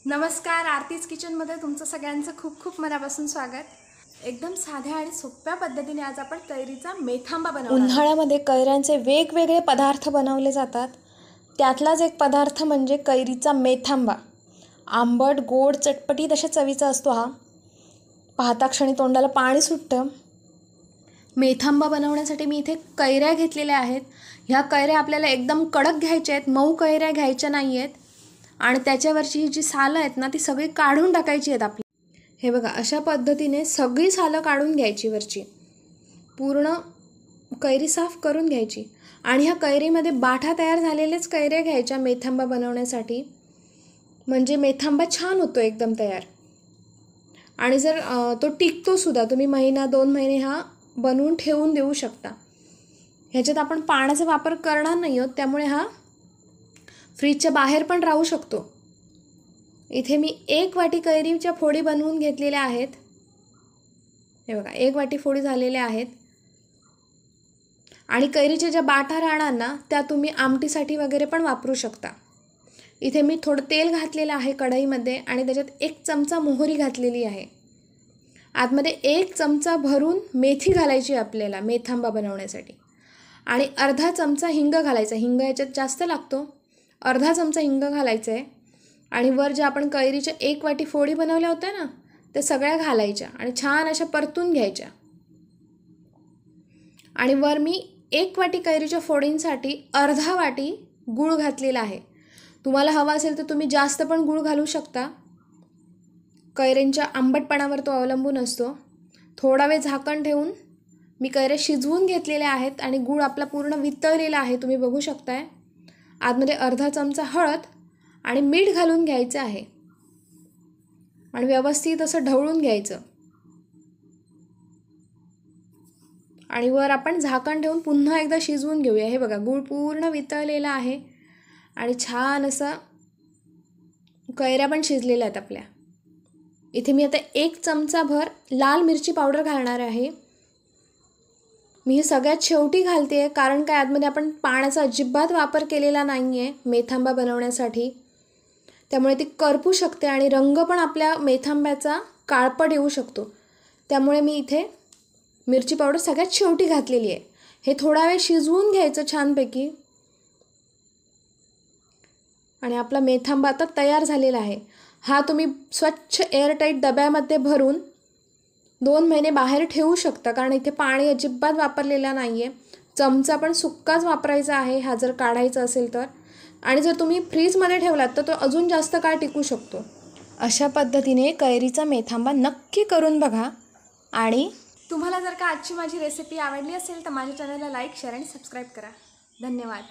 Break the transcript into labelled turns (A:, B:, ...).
A: नमस्कार, आरतीज किचनमध्ये तुमचं सगळ्यांचं खूप खूप मनापासून स्वागत। एकदम साध्या आणि सोप्या पद्धतीने आज आपण कैरीचा मेथांबा बनवणार आहोत।
B: उन्हाळ्यामध्ये कैऱ्यांचे वेगवेगळे पदार्थ बनवले जातात। त्यातलाच एक पदार्थ म्हणजे कैरीचा मेथांबा। आंबट, गोड, चटपटीत अशा चवीचा असतो हा। पाहता क्षणी तोंडाला पाणी सुटतं। मेथांबा बनवण्यासाठी मी इथे कैऱ्या घेतलेल्या आहेत। ह्या कैऱ्या आपल्याला एकदम कडक घ्यायच्या आहेत, मऊ कैऱ्या घ्यायच्या नाही आहेत आणि त्याच्यावरची ही जी सालं आहेत ना ती सगळी काढून टाकायची आहेत आपली। हे बघा, अशा पद्धतीने सगळी सालं काढून घ्यायची वरची, पूर्ण कैरी साफ करून घ्यायची आणि ह्या कैरीमध्ये बाठा तयार झालेलेच कैऱ्या घ्यायच्या मेथांबा बनवण्यासाठी, म्हणजे मेथांबा छान होतो एकदम तयार। आणि जर तो टिकतो सुद्धा, तुम्ही महिना 2 महिने हा बनवून ठेवून देऊ शकता। ह्याच्यात आपण पाण्याचा वापर करणार नाही आहोत, त्यामुळे हा फ्रीजच्या बाहेर पण राहू शकतो। इथे मी 1 वाटी कैरीच्या फोडी बनवून घेतलेल्या आहेत। हे बघा, 1 वाटी फोडी झालेल्या आहेत। आणि कैरीच्या ज्या बाठा राहणार ना त्या तुम्ही आमटीसाठी वगैरे पण वापरू शकता। इथे मी थोडं तेल घातलेलं आहे कढईमध्ये आणि त्याच्यात 1 चमचा मोहरी घातलेली आहे। आतमध्ये 1 चमचा भरून मेथी घालायची आपल्याला मेथांबा बनवण्यासाठी आणि अर्धा चमचा हिंग घालायचा। हिंग याच्यात जास्त लागतो, अर्धा चमचा हिंग घालायचा आहे। आणि वर जे आपण कैरीच्या 1 वाटी फोडी बनवल्या होत्या ना ते सगळ्या घालायच्या आणि छान अशा परतून घ्यायच्या। आणि वर मी 1 वाटी कैरीच्या फोडींसाठी अर्धा वाटी गूळ घातलेला आहे। तुम्हाला हवा असेल तर तुम्ही जास्त पण गूळ घालू शकता, कैऱ्यांच्या आंबटपणावर तो अवलंबून असतो। थोडा वेळ झाकण ठेवून मी कैऱ्या शिजवून घेतलेल्या आहेत आणि गूळ आपला पूर्ण वितळलेला आहे, तुम्ही बघू शकताय। आतमध्ये अर्धा चमचा हळद आणि मीठ घालून घ्यायचं आहे आणि व्यवस्थित असं ढवळून घ्यायचं आणि वर आपण झाकण ठेवून पुन्हा एकदा शिजवून घेऊया। हे बघा, गूळ पूर्ण वितळलेला आहे आणि छान असं कैऱ्या पण शिजलेल्या आहेत आपल्या। इथे मी आता 1 चमचा भर लाल मिरची पावडर घालणार आहे। मी हे सगळ्यात शेवटी घालते कारण काय, आतमध्ये आपण पाण्याचा अजिबात वापर केलेला नाही आहे मेथांबा बनवण्यासाठी, त्यामुळे ती करपू शकते आणि रंग पण आपल्या मेथांब्याचा काळपट येऊ शकतो। त्यामुळे मी इथे मिरची पावडर सगळ्यात शेवटी घातलेली आहे। हे थोडा वेळ शिजवून घ्यायचं छानपैकी आणि आपला मेथांबा आता तयार झालेला आहे। हा तुम्ही स्वच्छ एअरटाईट डब्यामध्ये भरून 2 महिने बाहेर ठेवू शकता, कारण इथे पाणी अजिबात वापरलेला नाही आहे। चमचा पण सुक्काच वापरायचा आहे हा जर काढायचा असेल तर, आणि जर तुम्ही फ्रीजमध्ये ठेवलात तर तो अजून जास्त काळ टिकू शकतो। अशा पद्धतीने कैरीचा मेथांबा नक्की करून बघा। आणि
A: तुम्हाला जर का आजची माझी रेसिपी आवडली असेल तर माझ्या चॅनलला लाईक, शेअर आणि सबस्क्राईब करा। धन्यवाद।